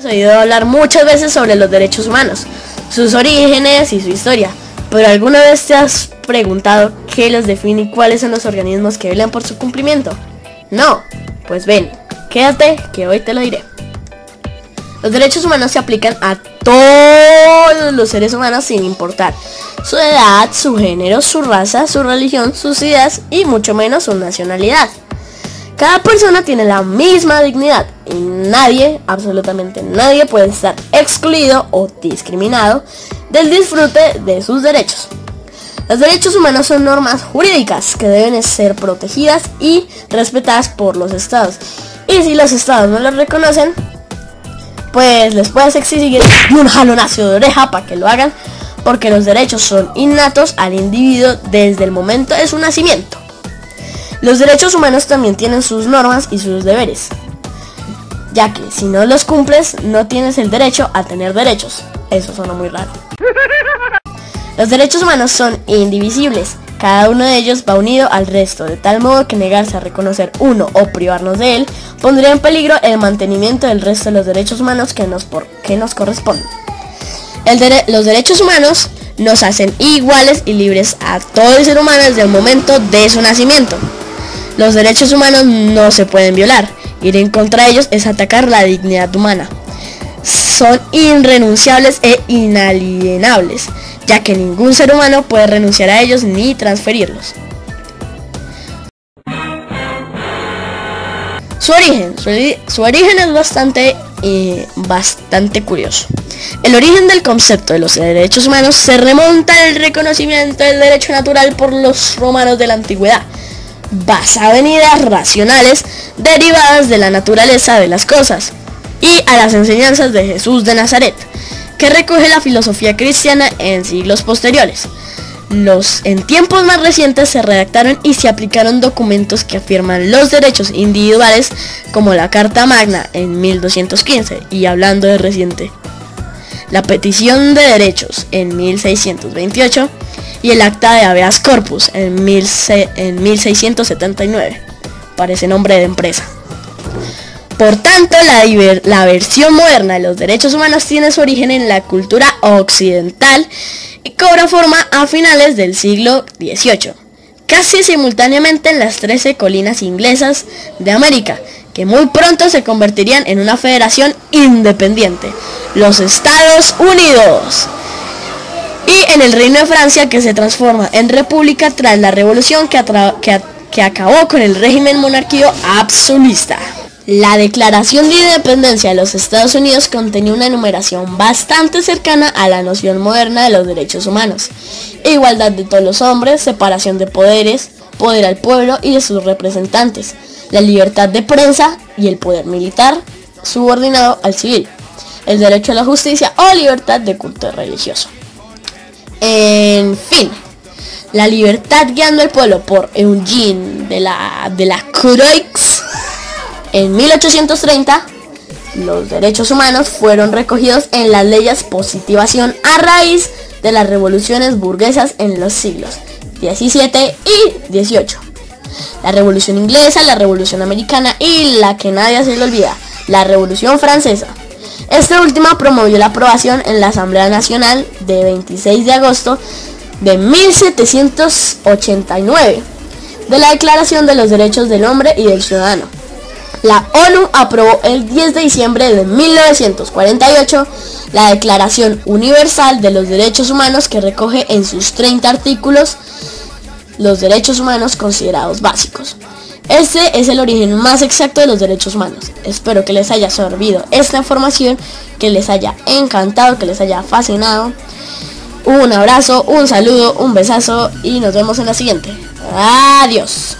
Has oído hablar muchas veces sobre los derechos humanos, sus orígenes y su historia, pero ¿alguna vez te has preguntado qué los define y cuáles son los organismos que velan por su cumplimiento? No, pues ven, quédate que hoy te lo diré. Los derechos humanos se aplican a todos los seres humanos sin importar su edad, su género, su raza, su religión, sus ideas y mucho menos su nacionalidad. Cada persona tiene la misma dignidad y nadie, absolutamente nadie, puede estar excluido o discriminado del disfrute de sus derechos. Los derechos humanos son normas jurídicas que deben ser protegidas y respetadas por los estados. Y si los estados no los reconocen, pues les puedes exigir un jalonazo de oreja para que lo hagan, porque los derechos son innatos al individuo desde el momento de su nacimiento. Los derechos humanos también tienen sus normas y sus deberes, ya que si no los cumples no tienes el derecho a tener derechos. Eso suena muy raro. Los derechos humanos son indivisibles, cada uno de ellos va unido al resto, de tal modo que negarse a reconocer uno o privarnos de él pondría en peligro el mantenimiento del resto de los derechos humanos que nos corresponden. Los derechos humanos nos hacen iguales y libres a todo el ser humano desde el momento de su nacimiento. Los derechos humanos no se pueden violar. Ir en contra de ellos es atacar la dignidad humana. Son irrenunciables e inalienables, ya que ningún ser humano puede renunciar a ellos ni transferirlos. Su origen es bastante curioso. El origen del concepto de los derechos humanos se remonta al reconocimiento del derecho natural por los romanos de la antigüedad, basado en ideas racionales derivadas de la naturaleza de las cosas, y a las enseñanzas de Jesús de Nazaret, que recoge la filosofía cristiana en siglos posteriores. En tiempos más recientes se redactaron y se aplicaron documentos que afirman los derechos individuales, como la Carta Magna en 1215, y hablando de reciente, la Petición de Derechos en 1628 y el Acta de Habeas Corpus en 1679. Parece nombre de empresa. Por tanto, la versión moderna de los derechos humanos tiene su origen en la cultura occidental y cobra forma a finales del siglo XVIII, casi simultáneamente en las 13 colinas inglesas de América, que muy pronto se convertirían en una federación independiente, los Estados Unidos, y en el Reino de Francia, que se transforma en república tras la revolución que acabó con el régimen monárquico absolutista. La Declaración de Independencia de los Estados Unidos contenía una enumeración bastante cercana a la noción moderna de los derechos humanos: igualdad de todos los hombres, separación de poderes, poder al pueblo y de sus representantes, la libertad de prensa y el poder militar subordinado al civil, el derecho a la justicia o libertad de culto religioso. En fin, la libertad guiando al pueblo, por Eugene de la Croix. En 1830, los derechos humanos fueron recogidos en las leyes positivación a raíz de las revoluciones burguesas en los siglos XVII y XVIII. La Revolución Inglesa, la Revolución Americana y la que nadie se le olvida, la Revolución Francesa. Esta última promovió la aprobación en la Asamblea Nacional de 26 de agosto de 1789 de la Declaración de los Derechos del Hombre y del Ciudadano. La ONU aprobó el 10 de diciembre de 1948 la Declaración Universal de los Derechos Humanos, que recoge en sus 30 artículos los derechos humanos considerados básicos. Este es el origen más exacto de los derechos humanos. Espero que les haya servido esta información, que les haya encantado, que les haya fascinado. Un abrazo, un saludo, un besazo y nos vemos en la siguiente. Adiós.